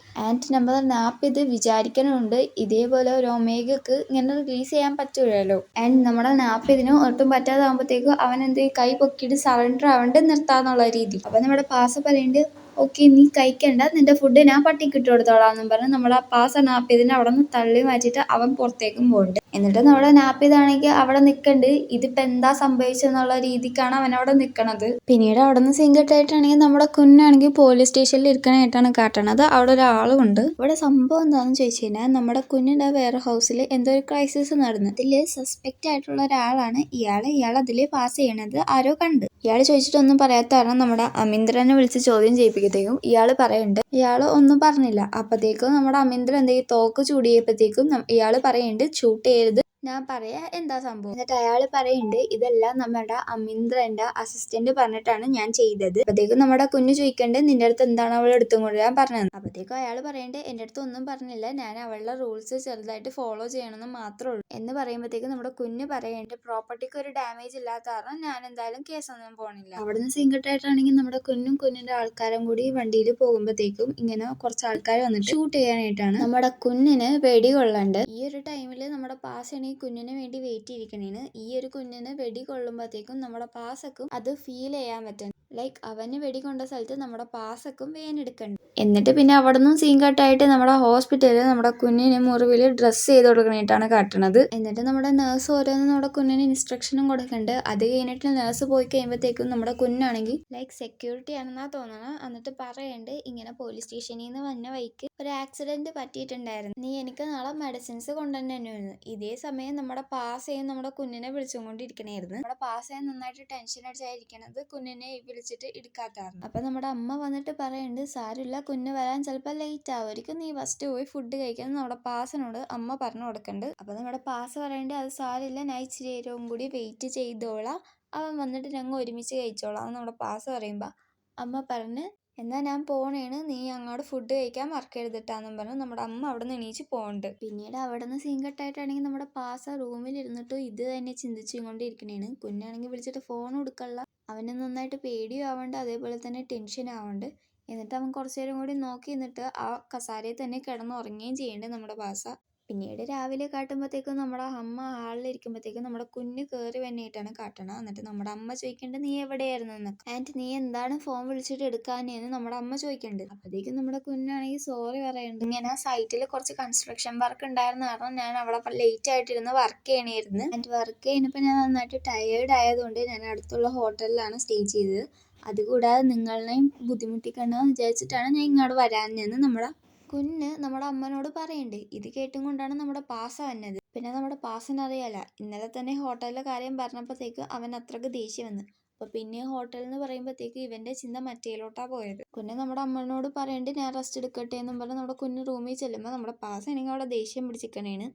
നമ്മുടെ നാപ്പിത് വിചാരിക്കണമുണ്ട് ഇതേപോലെ ഒരു ഒമേഗക്ക് ഇങ്ങനെ റിലീസ് ചെയ്യാൻ പറ്റൂലല്ലോ. നമ്മുടെ നാപ്പിതിന് ഒട്ടും പറ്റാതാകുമ്പോഴത്തേക്കും അവൻ എന്ത് കൈ പൊക്കിയിട്ട് സറണ്ടർ ആവേണ്ട നിർത്താന്നുള്ള രീതി. അപ്പൊ നമ്മുടെ പാസ പറയുന്നുണ്ട് ഓക്കെ നീ കഴിക്കണ്ട, നിന്റെ ഫുഡ് ഞാൻ പട്ടിക്ക് ഇട്ട് കൊടുത്തോളാന്നും പറഞ്ഞ് നമ്മുടെ പാസ നാപ്പിതിനെ അവിടെ നിന്ന് തള്ളി മാറ്റിയിട്ട് അവൻ പുറത്തേക്കും പോകുന്നുണ്ട്. എന്നിട്ട് നമ്മുടെ നാപ്പിതാണെങ്കിൽ അവിടെ നിൽക്കണ്ട് ഇതിപ്പോ എന്താ സംഭവിച്ചെന്നുള്ള രീതിക്കാണ് അവൻ അവിടെ നിൽക്കണത്. പിന്നീട് അവിടെ നിന്ന് സിംഗട്ടായിട്ടാണെങ്കിൽ നമ്മുടെ കുഞ്ഞാണെങ്കിൽ പോലീസ് സ്റ്റേഷനിൽ ഇരിക്കണായിട്ടാണ് കാട്ടണത്. അവിടെ ഒരാളും ഉണ്ട്. ഇവിടെ സംഭവം എന്താണെന്ന് ചോദിച്ചു കഴിഞ്ഞാൽ നമ്മുടെ കുഞ്ഞിന്റെ വെയർ ഹൗസിൽ എന്തോ ഒരു ക്രൈസിസ് നടന്നു. ഇതില് സസ്പെക്ട് ആയിട്ടുള്ള ഒരാളാണ് ഇയാൾ അതില് പാസ് ചെയ്യണത് ആരോ കണ്ട്. ഇയാൾ ചോദിച്ചിട്ടൊന്നും പറയാത്ത കാരണം നമ്മുടെ അമീന്ദ്രനെ വിളിച്ച് ചോദ്യം ചെയ്യിപ്പിക്കത്തേക്കും ഇയാൾ പറയുന്നുണ്ട് ഇയാൾ ഒന്നും പറഞ്ഞില്ല. അപ്പത്തേക്കും നമ്മുടെ അമീന്ദ്രൻ എന്തെങ്കിലും തോക്ക് ചൂടിയപ്പോഴത്തേക്കും ഇയാൾ പറയുന്നുണ്ട് ഷൂട്ട് ചെയ്യരുത്, ഞാൻ പറയാ എന്താ സംഭവം. എന്നിട്ട് അയാൾ പറയുന്നുണ്ട് ഇതെല്ലാം നമ്മുടെ അമീന്ദ്രന്റെ അസിസ്റ്റന്റ് പറഞ്ഞിട്ടാണ് ഞാൻ ചെയ്തത്. അപ്പത്തേക്കും നമ്മുടെ കുഞ്ഞ് ചോദിക്കണ്ട് നിന്റെ അടുത്ത് എന്താണ് അവൾ എടുത്തും കൊണ്ടുവരാൻ പറഞ്ഞത്. അപ്പത്തേക്കും അയാൾ പറയണ്ടേ എന്റെ അടുത്ത് ഒന്നും പറഞ്ഞില്ല, ഞാൻ അവളുടെ റൂൾസ് ചെറുതായിട്ട് ഫോളോ ചെയ്യണമെന്ന് മാത്രമേ ഉള്ളൂ എന്ന് പറയുമ്പോഴത്തേക്കും നമ്മുടെ കുഞ്ഞ് പറയണ്ട് പ്രോപ്പർട്ടിക്ക് ഒരു ഡാമേജ് ഇല്ലാത്ത കാരണം ഞാൻ എന്തായാലും കേസൊന്നും പോണില്ല. അവിടുന്ന് സിംഗട്ടായിട്ടാണെങ്കിൽ നമ്മുടെ കുഞ്ഞിന്റെ ആൾക്കാരും കൂടി വണ്ടിയിൽ പോകുമ്പോഴത്തേക്കും ഇങ്ങനെ കുറച്ച് ആൾക്കാർ വന്നിട്ട് ഷൂട്ട് ചെയ്യാനായിട്ടാണ്. നമ്മുടെ കുഞ്ഞിന് വെടി കൊള്ളണ്ട്. ഈ ഒരു ടൈമിൽ നമ്മുടെ പാസ് ഈ കുഞ്ഞിന് വേണ്ടി വെയിറ്റ് ചെയ്തിരിക്കണേന്. ഈ ഒരു കുഞ്ഞിന് വെടി കൊള്ളുമ്പോഴത്തേക്കും നമ്മുടെ പാസക്കും അത് ഫീൽ ചെയ്യാൻ പറ്റും. ലൈക്ക് അവന് വെടി കൊണ്ട സ്ഥലത്ത് നമ്മുടെ പാസക്കും വേനെടുക്കണ്ട്. എന്നിട്ട് പിന്നെ അവിടെ നിന്നും സീൻ കട്ടായിട്ട് നമ്മുടെ ഹോസ്പിറ്റലിൽ നമ്മുടെ കുഞ്ഞിന് മുറിവിൽ ഡ്രസ്സ് ചെയ്ത് കൊടുക്കണായിട്ടാണ് കാട്ടണത്. എന്നിട്ട് നമ്മുടെ നേഴ്സ് ഓരോന്ന് നമ്മുടെ കുഞ്ഞിന് ഇൻസ്ട്രക്ഷനും കൊടുക്കുന്നുണ്ട്. അത് കഴിഞ്ഞിട്ട് നേഴ്സ് പോയി കഴിയുമ്പോഴത്തേക്കും നമ്മുടെ കുഞ്ഞാണെങ്കിൽ ലൈക്ക് സെക്യൂരിറ്റി ആണെന്നാ തോന്നണം. എന്നിട്ട് പറയണ്ട് ഇങ്ങനെ പോലീസ് സ്റ്റേഷനിൽ നിന്ന് വന്ന വഴിക്ക് ഒരു ആക്സിഡന്റ് പറ്റിയിട്ടുണ്ടായിരുന്നു, നീ എനിക്ക് നാളെ മെഡിസിൻസ് കൊണ്ടുതന്നെയായിരുന്നു. ഇതേ സമയം നമ്മുടെ പാസയും നമ്മുടെ കുഞ്ഞിനെ വിളിച്ചുകൊണ്ടിരിക്കണായിരുന്നു. നമ്മുടെ പാസയും നന്നായിട്ട് ടെൻഷൻ അടിച്ചായിരിക്കണത് കുഞ്ഞിനെ വിളിച്ചിട്ട് എടുക്കാത്തായിരുന്നു. അപ്പൊ നമ്മുടെ അമ്മ വന്നിട്ട് പറയുന്നുണ്ട് സാരില്ല, കുഞ്ഞ് വരാൻ ചിലപ്പോൾ ലേറ്റ് ആവുമായിരിക്കും, നീ ഫസ്റ്റ് പോയി ഫുഡ് കഴിക്കാൻ നമ്മുടെ പാസനോട് അമ്മ പറഞ്ഞു കൊടുക്കുന്നുണ്ട്. അപ്പൊ നമ്മുടെ പാസ പറയണ്ടേ അത് സാരില്ല, ഞാൻ ഇച്ചിരി നേരവും കൂടി വെയിറ്റ് ചെയ്തോളാം, അവൻ വന്നിട്ട് ഞങ്ങൾ ഒരുമിച്ച് കഴിച്ചോളാം എന്ന് നമ്മുടെ പാസ പറയുമ്പോ അമ്മ പറഞ്ഞ് എന്നാ ഞാൻ പോണേണ്, നീ അങ്ങോട്ട് ഫുഡ് കഴിക്കാൻ മറക്കരുതിട്ടാന്നും പറഞ്ഞ് നമ്മുടെ അമ്മ അവിടെ നിന്ന് എണീച്ച് പോകുന്നുണ്ട്. പിന്നീട് അവിടെ നിന്ന് സീൻ കട്ടായിട്ടാണെങ്കിൽ നമ്മുടെ പാസ റൂമിൽ ഇരുന്നിട്ട് ഇത് തന്നെ ചിന്തിച്ചുകൊണ്ടിരിക്കണേണ്. കുഞ്ഞാണെങ്കിൽ വിളിച്ചിട്ട് ഫോൺ കൊടുക്കല്ല. അവന് നന്നായിട്ട് പേടിയും ആവണ്ട്, അതേപോലെ തന്നെ ടെൻഷൻ ആവണ്ട്. എന്നിട്ട് അവൻ കുറച്ചു നേരം കൂടി നോക്കി നിന്നിട്ട് ആ കസാരയിൽ തന്നെ കിടന്നുറങ്ങുകയും ചെയ്യുന്നുണ്ട് നമ്മുടെ പാസ. പിന്നീട് രാവിലെ കാട്ടുമ്പോഴത്തേക്കും നമ്മുടെ അമ്മ ഹാളിലിരിക്കുമ്പോഴത്തേക്കും നമ്മുടെ കുഞ്ഞ് കയറി വന്നിട്ടാണ് കാട്ടണം. എന്നിട്ട് നമ്മുടെ അമ്മ ചോദിക്കേണ്ടത് നീ എവിടെയായിരുന്നു എന്നൊക്കെ, ആൻഡ് നീ എന്താണ് ഫോൺ വിളിച്ചിട്ട് എടുക്കാനെന്ന് നമ്മുടെ അമ്മ ചോദിക്കേണ്ടത്. അപ്പോഴത്തേക്കും നമ്മുടെ കുഞ്ഞാണെങ്കിൽ സോറി പറയുന്നുണ്ട്, ഇങ്ങനെ സൈറ്റിൽ കുറച്ച് കൺസ്ട്രക്ഷൻ വർക്ക് ഉണ്ടായിരുന്ന കാരണം ഞാൻ അവിടെ ലേറ്റ് ആയിട്ടിരുന്ന് വർക്ക് ചെയ്യണമായിരുന്നു. ആൻഡ് വർക്ക് ചെയ്യുന്നപ്പോൾ ഞാൻ നന്നായിട്ട് ടയേർഡ് ആയതുകൊണ്ട് ഞാൻ അടുത്തുള്ള ഹോട്ടലിലാണ് സ്റ്റേ ചെയ്തത്. അതുകൂടാതെ നിങ്ങളെയും ബുദ്ധിമുട്ടിക്കണ്ടെന്ന് വിചാരിച്ചിട്ടാണ് ഞാൻ ഇങ്ങോട്ട് വരാനെന്ന് നമ്മുടെ കുഞ്ഞ് നമ്മുടെ അമ്മനോട് പറയുന്നുണ്ട്. ഇത് കേട്ടും കൊണ്ടാണ് നമ്മുടെ പാസ വന്നത്. പിന്നെ നമ്മുടെ പാസിന് അറിയാല ഇന്നലെ തന്നെ ഹോട്ടലിലെ കാര്യം പറഞ്ഞപ്പോഴത്തേക്ക് അവൻ അത്രക്ക് ദേഷ്യം വന്നു. അപ്പൊ പിന്നെ ഹോട്ടൽ എന്ന് പറയുമ്പോഴത്തേക്ക് ഇവന്റെ ചിന്ത മറ്റേലോട്ടാ പോയത്. കുഞ്ഞ് നമ്മുടെ അമ്മനോട് പറയുന്നുണ്ട് ഞാൻ റെസ്റ്റ് എടുക്കട്ടെ എന്നും പറഞ്ഞ് നമ്മുടെ കുഞ്ഞ് റൂമിൽ ചെല്ലുമ്പോൾ നമ്മുടെ പാസ ആണെങ്കിൽ അവിടെ ദേഷ്യം പിടിച്ചിരിക്കണേണ്.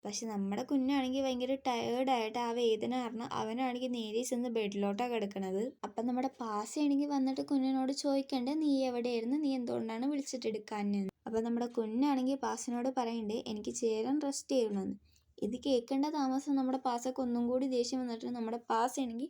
പക്ഷെ നമ്മുടെ കുഞ്ഞാണെങ്കിൽ ഭയങ്കര ടയേർഡായിട്ട് ആ വേദന കാരണം അവനാണെങ്കിൽ നേരെ ചെന്ന് ബെഡിലോട്ടാണ് കിടക്കണത്. അപ്പം നമ്മുടെ പാസയാണെങ്കിൽ വന്നിട്ട് കുഞ്ഞിനോട് ചോദിക്കണ്ടേ നീ എവിടെയായിരുന്നു, നീ എന്തുകൊണ്ടാണ് വിളിച്ചിട്ട് എടുക്കാനെന്ന്. അപ്പം നമ്മുടെ കുഞ്ഞാണെങ്കിൽ പാസിനോട് പറയുന്നുണ്ട് എനിക്ക് ചേരാൻ റെസ്റ്റ് ചെയ്യണമെന്ന്. ഇത് കേൾക്കേണ്ട താമസം നമ്മുടെ പാസക്ക് ഒന്നും കൂടി ദേഷ്യം വന്നിട്ട് നമ്മുടെ പാസയാണെങ്കിൽ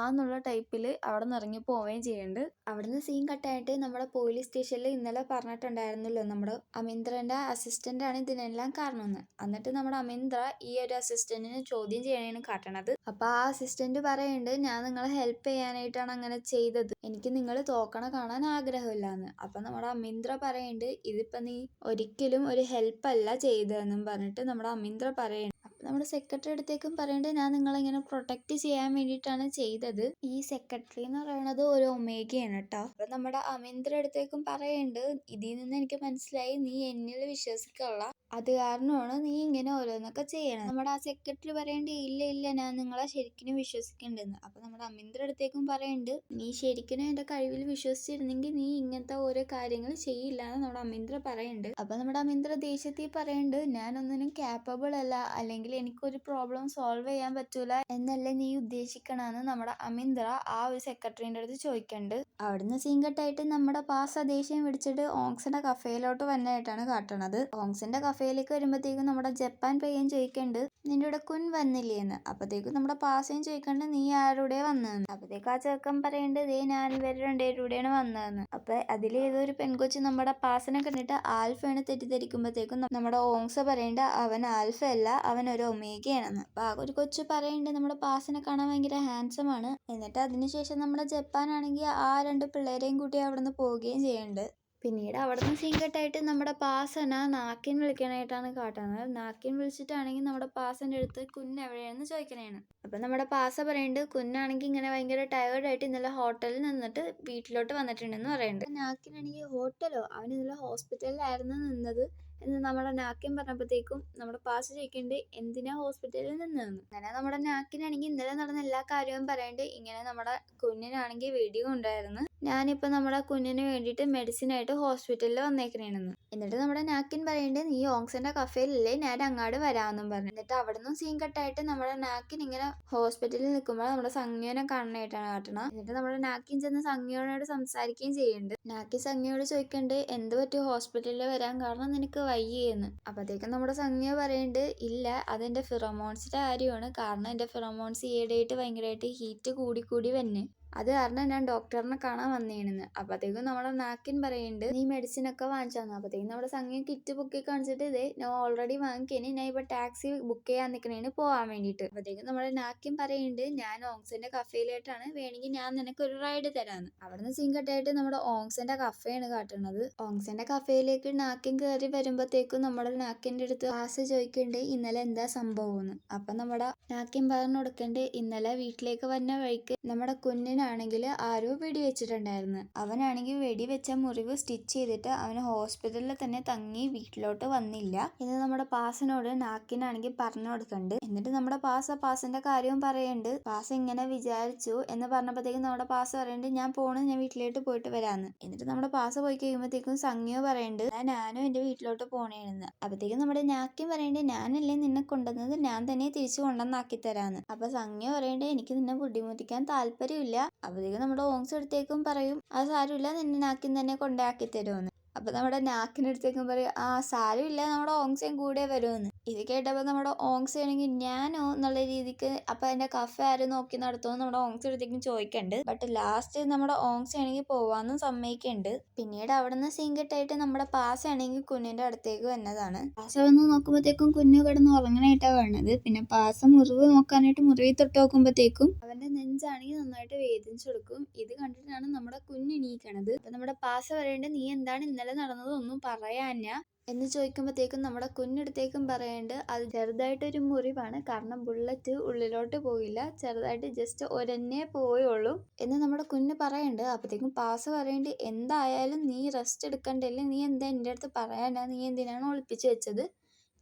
എന്നുള്ള ടൈപ്പിൽ അവിടെ നിന്ന് ഇറങ്ങി പോവുകയും ചെയ്യുന്നുണ്ട്. അവിടുന്ന് സീൻ കട്ടായിട്ട് നമ്മുടെ പോലീസ് സ്റ്റേഷനിൽ ഇന്നലെ പറഞ്ഞിട്ടുണ്ടായിരുന്നല്ലോ നമ്മുടെ അമിന്ദ്രന്റെ അസിസ്റ്റന്റ് ആണ് ഇതിനെല്ലാം കാരണമെന്ന്. എന്നിട്ട് നമ്മുടെ അമിന്ദ്ര ഈ ഒരു അസിസ്റ്റന്റിനെ ചോദ്യം ചെയ്യണേണ് കാട്ടണത്. അപ്പൊ ആ അസിസ്റ്റന്റ് പറയുന്നുണ്ട്, ഞാൻ നിങ്ങളെ ഹെൽപ്പ് ചെയ്യാനായിട്ടാണ് അങ്ങനെ ചെയ്തത്, എനിക്ക് നിങ്ങൾ തോക്കണ കാണാൻ ആഗ്രഹമില്ലാന്ന്. അപ്പൊ നമ്മുടെ അമിന്ദ്ര പറയുന്നുണ്ട്, ഇതിപ്പോ നീ ഒരിക്കലും ഒരു ഹെൽപ്പ് അല്ല ചെയ്തതെന്നും പറഞ്ഞിട്ട് നമ്മുടെ അമിന്ദ്ര പറയുന്നുണ്ട്. നമ്മുടെ സെക്രട്ടറി അടുത്തേക്കും പറയുന്നുണ്ട്, ഞാൻ നിങ്ങളിങ്ങനെ പ്രൊട്ടക്ട് ചെയ്യാൻ വേണ്ടിയിട്ടാണ് ചെയ്തത്. ഈ സെക്രട്ടറി എന്ന് പറയുന്നത് ഒരു ഒമേഗയാണ് കേട്ടോ. അപ്പൊ നമ്മുടെ അമിന്ദ്ര അടുത്തേക്കും പറയുന്നുണ്ട്, ഇതിൽ നിന്ന് എനിക്ക് മനസ്സിലായി നീ എന്നിൽ വിശ്വസിക്കുള്ള, അത് കാരണമാണ് നീ ഇങ്ങനെ ഓരോന്നൊക്കെ ചെയ്യണം. നമ്മുടെ ആ സെക്രട്ടറി പറയേണ്ടത്, ഇല്ല ഇല്ല ഞാൻ നിങ്ങളെ ശരിക്കും വിശ്വസിക്കുന്നുണ്ടെന്ന്. അപ്പൊ നമ്മുടെ അമിന്ദ്ര അടുത്തേക്കും പറയുന്നുണ്ട്, നീ ശരിക്കും എന്റെ കഴിവിൽ വിശ്വസിച്ചിരുന്നെങ്കിൽ നീ ഇങ്ങനത്തെ ഓരോ കാര്യങ്ങൾ ചെയ്യില്ല എന്ന് നമ്മുടെ അമിന്ദ്ര പറയുന്നുണ്ട്. അപ്പൊ നമ്മുടെ അമിന്ദ്ര ദേഷ്യത്തിൽ പറയുന്നുണ്ട്, ഞാനൊന്നിനും ക്യാപ്പബിൾ അല്ല, അല്ലെങ്കിൽ എനിക്കൊരു പ്രോബ്ലം സോൾവ് ചെയ്യാൻ പറ്റൂല എന്നല്ലേ നീ ഉദ്ദേശിക്കണമെന്ന് നമ്മുടെ അമിന്ദ്ര ആ ഒരു സെക്രട്ടറിന്റെ അടുത്ത് ചോദിക്കുന്നുണ്ട്. അവിടുന്ന് സീൻ കട്ടായിട്ട് നമ്മുടെ പാസ ദേഷ്യം പിടിച്ചിട്ട് ഓങ്സിന്റെ കഫേയിലോട്ട് വന്നതായിട്ടാണ് കാട്ടണത്. ഓങ്സിന്റെ കഫേയിലേക്ക് വരുമ്പോഴത്തേക്കും നമ്മുടെ ജപ്പാൻ പയ്യൻ ചോദിക്കുന്നുണ്ട്, നിന്റെ ഇവിടെ കുൻ വന്നില്ലേന്ന്. അപ്പത്തേക്കും നമ്മുടെ പാസയും ചോദിക്കണ്ട്, നീ ആരുടെ വന്നതെന്ന്. അപ്പത്തേക്കും ആ ചെറുക്കൻ പറയുന്നുണ്ട്, ദേ ഞാൻ ഇവരുടെ രണ്ടുപേരുടെയാണ് വന്നതെന്ന്. അപ്പൊ അതിലേതൊരു പെൺകൊച്ച് നമ്മുടെ പാസനെ കണ്ടിട്ട് ആൽഫയാണ് തെറ്റിദ്ധരിക്കുമ്പോഴത്തേക്കും നമ്മുടെ ഓങ്സ പറയേണ്ട, അവൻ ആൽഫ അല്ല, അവൻ ഒരു ഒമേഗയാണെന്ന്. അപ്പൊ ആ ഒരു കൊച്ചു പറയുന്നുണ്ട്, നമ്മുടെ പാസിനെ കാണാൻ ഭയങ്കര ഹാൻസം ആണ്. എന്നിട്ട് അതിനുശേഷം നമ്മുടെ ജപ്പാൻ ആണെങ്കിൽ ആ രണ്ട് പിള്ളേരെയും കൂട്ടി അവിടുന്ന് പോവുകയും ചെയ്യുന്നുണ്ട്. പിന്നീട് അവിടുന്ന് സീൻ കട്ടായിട്ട് നമ്മുടെ പാസന നാക്കിൻ വിളിക്കാനായിട്ടാണ് കാട്ടുന്നത്. നാക്കിൻ വിളിച്ചിട്ടാണെങ്കിൽ നമ്മുടെ പാസന്റെ അടുത്ത് കുഞ്ഞ് എവിടെയാണെന്ന് ചോദിക്കണേണ്. അപ്പൊ നമ്മുടെ പാസ പറയുന്നുണ്ട്, കുഞ്ഞാണെങ്കിൽ ഇങ്ങനെ ഭയങ്കര ടയേർഡായിട്ട് ഇന്നലെ ഹോട്ടലിൽ നിന്നിട്ട് വീട്ടിലോട്ട് വന്നിട്ടുണ്ടെന്ന് പറയുന്നുണ്ട്. നാക്കിനാണെങ്കിൽ ഹോട്ടലോ, അവൻ ഇന്നലെ ഹോസ്പിറ്റലിലായിരുന്നു നിന്നത് എന്ന് നമ്മുടെ നാക്കിൻ പറഞ്ഞപ്പോഴത്തേക്കും നമ്മുടെ പാസ ചോദിക്കുന്നുണ്ട്, എന്തിനാ ഹോസ്പിറ്റലിൽ നിന്നതെന്ന്. അങ്ങനെ നമ്മുടെ നാക്കിനാണെങ്കിൽ ഇന്നലെ നടന്ന എല്ലാ കാര്യവും പറയുന്നുണ്ട്. ഇങ്ങനെ നമ്മുടെ കുഞ്ഞിനാണെങ്കിൽ വെടിയുണ്ടായിരുന്നു, ഞാനിപ്പോ നമ്മുടെ കുഞ്ഞിന് വേണ്ടിയിട്ട് മെഡിസിൻ ആയിട്ട് ഹോസ്പിറ്റലിൽ വന്നേക്കണേണെന്ന്. എന്നിട്ട് നമ്മുടെ നാക്കിൻ പറയുന്നുണ്ട്, നീ ഓങ്സിന്റെ കഫേയിലല്ലേ, ഞാൻ അങ്ങാട് വരാമെന്നും പറഞ്ഞു. എന്നിട്ട് അവിടുന്ന് സീൻ കട്ടായിട്ട് നമ്മുടെ നാക്കിൻ ഇങ്ങനെ ഹോസ്പിറ്റലിൽ നിൽക്കുമ്പോൾ നമ്മുടെ സംജ്ഞനെ കാണാനായിട്ടാണ് കാട്ടണം. എന്നിട്ട് നമ്മുടെ നാക്കിൻ ചെന്ന് സംജ്ഞയോട് സംസാരിക്കുകയും ചെയ്യുന്നുണ്ട്. നാക്കി സംജ്ഞയോട് ചോദിക്കുന്നുണ്ട്, എന്ത് പറ്റി ഹോസ്പിറ്റലിൽ വരാൻ കാരണം, നിനക്ക് വയ്യേന്ന്. അപ്പത്തേക്കും നമ്മുടെ സംജ്ഞ പറയുന്നുണ്ട്, ഇല്ല അതെന്റെ ഫിറോമോൺസിന്റെ കാര്യമാണ്, കാരണം എന്റെ ഫിറോമോൺസ് ഈയിടെയായിട്ട് ഭയങ്കരമായിട്ട് ഹീറ്റ് കൂടി കൂടി വന്നെ, അത് കാരണം ഞാൻ ഡോക്ടറിനെ കാണാൻ വന്നേണെന്ന്. അപ്പത്തേക്കും നമ്മുടെ നാക്കിൻ പറയുന്നുണ്ട്, നീ മെഡിസിൻ ഒക്കെ വാങ്ങിച്ചാന്ന്. അപ്പത്തേക്കും നമ്മുടെ സംഖ്യ കിറ്റ് ബുക്ക് കാണിച്ചിട്ട്, ഇതേ ഞാൻ ഓൾറെഡി വാങ്ങിക്കേന്, ഞാൻ ഇപ്പൊ ടാക്സി ബുക്ക് ചെയ്യാൻ നിൽക്കണേന് പോവാൻ വേണ്ടിയിട്ട്. അപ്പത്തേക്കും നമ്മുടെ നാക്കിൻ പറയുന്നുണ്ട്, ഞാൻ ഓങ്സിന്റെ കഫേയിലായിട്ടാണ്, വേണമെങ്കിൽ ഞാൻ നിനക്ക് ഒരു റൈഡ് തരാന്ന്. അവിടുന്ന് സീൻ കട്ടായിട്ട് നമ്മുടെ ഓങ്സിന്റെ കഫേയാണ് കാട്ടുന്നത്. ഓങ്സിന്റെ കഫേയിലേക്ക് നാക്കിൻ കയറി വരുമ്പോഴത്തേക്കും നമ്മുടെ നാക്കിന്റെ അടുത്ത് പാസ് ചോദിക്കുന്നുണ്ട്, ഇന്നലെ എന്താ സംഭവം. അപ്പൊ നമ്മുടെ നാക്കിൻ പറഞ്ഞു കൊടുക്കണ്ട്, ഇന്നലെ വീട്ടിലേക്ക് വന്ന വഴിക്ക് നമ്മുടെ കുഞ്ഞിനാണെങ്കിൽ ആരോ വെടിവെച്ചിട്ടുണ്ടായിരുന്നു. അവനാണെങ്കിൽ വെടിവെച്ച മുറിവ് സ്റ്റിച്ച് ചെയ്തിട്ട് അവന് ഹോസ്പിറ്റലിൽ തന്നെ തങ്ങി വീട്ടിലോട്ട് വന്നില്ല എന്ന് നമ്മുടെ പാസിനോട് നാക്കിനാണെങ്കിൽ പറഞ്ഞു കൊടുക്കണ്ട്. എന്നിട്ട് നമ്മുടെ പാസിന്റെ കാര്യവും പറയുന്നുണ്ട്. പാസ് ഇങ്ങനെ വിചാരിച്ചു എന്ന് പറഞ്ഞപ്പോഴത്തേക്കും നമ്മുടെ പാസ് പറയുന്നുണ്ട്, ഞാൻ പോണ്, ഞാൻ വീട്ടിലോട്ട് പോയിട്ട് വരാന്ന്. എന്നിട്ട് നമ്മുടെ പാസ് പോയി കഴിയുമ്പോഴത്തേക്കും സംജ്ഞ പറയുന്നുണ്ട്, ഞാനും എന്റെ വീട്ടിലോട്ട് പോണേന്ന്. അപ്പത്തേക്കും നമ്മുടെ നാക്കിൻ പറയുന്നുണ്ട്, ഞാനല്ലേ നിന്നെ കൊണ്ടുവന്നത്, ഞാൻ തന്നെ തിരിച്ചു കൊണ്ടുവന്നാക്കി തരാന്ന്. അപ്പൊ സംജ്ഞ പറയുന്നുണ്ട്, എനിക്ക് നിന്നെ ബുദ്ധിമുട്ടിക്കാൻ താല്പര്യമില്ല. അപ്പോഴത്തേക്കും നമ്മുടെ ഓങ്സ് അടുത്തേക്കും പറയും, അത് സാരമില്ല, നിന്നെ നാക്കിൻ തന്നെ കൊണ്ടാക്കി തരുമെന്ന്. അപ്പൊ നമ്മുടെ നാക്കിനടുത്തേക്കും പറയും, ആ സാരമില്ല, നമ്മുടെ ഓങ്സയും കൂടെ വരുമെന്ന്. ഇത് കേട്ടപ്പോൾ നമ്മുടെ ഓങ്സ് ആണെങ്കിൽ ഞാനോ എന്നുള്ള രീതിക്ക് അപ്പൊ എന്റെ കഫേ ആരും നോക്കി നടത്തുമെന്ന് നമ്മുടെ ഓങ്സ് അടുത്തേക്കും ചോദിക്കണ്ട്. ബട്ട് ലാസ്റ്റ് നമ്മുടെ ഓങ്സ് ആണെങ്കിൽ പോവാന്നും സമ്മതിക്കുന്നുണ്ട്. പിന്നീട് അവിടുന്ന് സീൻ കെട്ടായിട്ട് നമ്മുടെ പാസ ആണെങ്കിൽ കുഞ്ഞിന്റെ അടുത്തേക്ക് വന്നതാണ്. പാസ വന്ന് നോക്കുമ്പോഴത്തേക്കും കുഞ്ഞു കിടന്ന് ഉറങ്ങണായിട്ടാണ് കാണുന്നത്. പിന്നെ പാസ മുറിവ് നോക്കാനായിട്ട് മുറിവ് തൊട്ട് നോക്കുമ്പോഴത്തേക്കും അവന്റെ നെഞ്ചാണെങ്കിൽ നന്നായിട്ട് വേദനിച്ചെടുക്കും. ഇത് കണ്ടിട്ടാണ് നമ്മുടെ കുഞ്ഞ് എണീക്കണത്. അപ്പൊ നമ്മുടെ പാസ പറയേണ്ടത്, നീ എന്താണ് ഇന്നലെ നടന്നതൊന്നും പറയാഞ്ഞ എന്ന് ചോദിക്കുമ്പോഴത്തേക്കും നമ്മുടെ കുഞ്ഞെടുത്തേക്കും പറയേണ്ടത്, അത് ചെറുതായിട്ടൊരു മുറിവാണ്, കാരണം ബുള്ളറ്റ് ഉള്ളിലോട്ട് പോയില്ല, ചെറുതായിട്ട് ജസ്റ്റ് ഒരെണ്ണേ പോയുള്ളൂ എന്ന് നമ്മുടെ കുഞ്ഞ് പറയണ്ട്. അപ്പത്തേക്കും പാസ പറയേണ്ടത്, എന്തായാലും നീ റെസ്റ്റ് എടുക്കണ്ടല്ലേ, നീ എന്താ എൻ്റെ അടുത്ത് പറയാനാ, നീ എന്തിനാണ് ഒളിപ്പിച്ച് വെച്ചത്,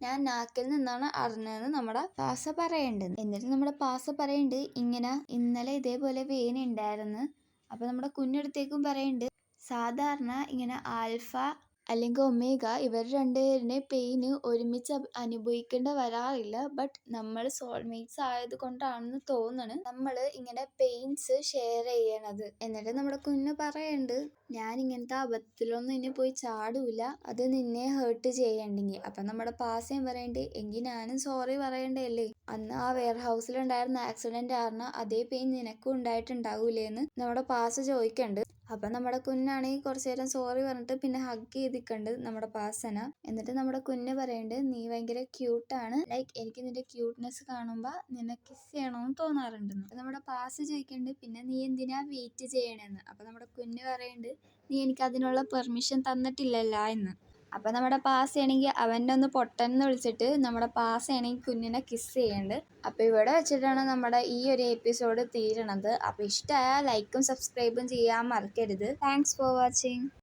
ഞാൻ നാക്കിൽ നിന്നാണ് അറിഞ്ഞതെന്ന് നമ്മുടെ പാസ പറയേണ്ടത്. എന്നിട്ട് നമ്മുടെ പാസ പറയേണ്ടത്, ഇങ്ങനെ ഇന്നലെ ഇതേപോലെ വേദന ഉണ്ടായിരുന്നു. അപ്പൊ നമ്മുടെ കുഞ്ഞെടുത്തേക്കും പറയുന്നുണ്ട്, സാധാരണ ഇങ്ങനെ ആൽഫ അല്ലെങ്കിൽ ഒമേഗ ഇവർ രണ്ടുപേരുടെ പെയിന് ഒരുമിച്ച് അനുഭവിക്കേണ്ട വരാറില്ല, ബട്ട് നമ്മൾ സോൾമേറ്റ്സ് ആയത് കൊണ്ടാണെന്ന് തോന്നണ് നമ്മൾ ഇങ്ങനെ പെയിൻസ് ഷെയർ ചെയ്യണത്. എന്നിട്ട് നമ്മുടെ കുഞ്ഞ് പറയുന്നുണ്ട്, ഞാൻ ഇങ്ങനത്തെ അബദ്ധത്തിലൊന്നും ഇനി പോയി ചാടൂല, അത് നിന്നെ ഹേർട്ട് ചെയ്യണ്ടെങ്കിൽ. അപ്പം നമ്മുടെ പാസയും പറയണ്ടേ, എങ്കിൽ ഞാനും സോറി പറയണ്ടല്ലേ. അന്ന് ആ വെയർ ഹൗസിലുണ്ടായിരുന്ന ആക്സിഡന്റ് കാരണം അതേ പെയിൻ നിനക്കും ഉണ്ടായിട്ടുണ്ടാവൂലേന്ന് നമ്മുടെ പാസ ചോദിക്കണ്ട്. അപ്പം നമ്മുടെ കുഞ്ഞാണെങ്കിൽ കുറച്ചു നേരം സോറി പറഞ്ഞിട്ട് പിന്നെ ഹഗ് ചെയ്തിക്കണ്ട് നമ്മുടെ പാസന. എന്നിട്ട് നമ്മുടെ കുഞ്ഞ് പറയുന്നുണ്ട്, നീ ഭയങ്കര ക്യൂട്ടാണ്, ലൈക്ക് എനിക്ക് നിന്റെ ക്യൂട്ട്നെസ് കാണുമ്പോൾ നിന്നെ കിസ് ചെയ്യണമെന്ന് തോന്നാറുണ്ടെന്ന്. നമ്മുടെ പാസ ചോദിക്കുന്നുണ്ട്, പിന്നെ നീ എന്തിനാ വെയിറ്റ് ചെയ്യണമെന്ന്. അപ്പം നമ്മുടെ കുഞ്ഞ് പറയുന്നുണ്ട്, നീ എനിക്ക് അതിനുള്ള പെർമിഷൻ തന്നിട്ടില്ലല്ലോ എന്ന്. അപ്പം നമ്മുടെ പാസയാണെങ്കിൽ അവൻ്റെ ഒന്ന് പൊട്ടനെന്ന് വിളിച്ചിട്ട് നമ്മുടെ പാസയാണെങ്കിൽ കുഞ്ഞിനെ കിസ് ചെയ്യുന്നുണ്ട്. അപ്പോൾ ഇവിടെ വെച്ചിട്ടാണ് നമ്മുടെ ഈ ഒരു എപ്പിസോഡ് തീരണത്. അപ്പോൾ ഇഷ്ടമായാൽ ലൈക്കും സബ്സ്ക്രൈബും ചെയ്യാൻ മറക്കരുത്. Thanks for watching.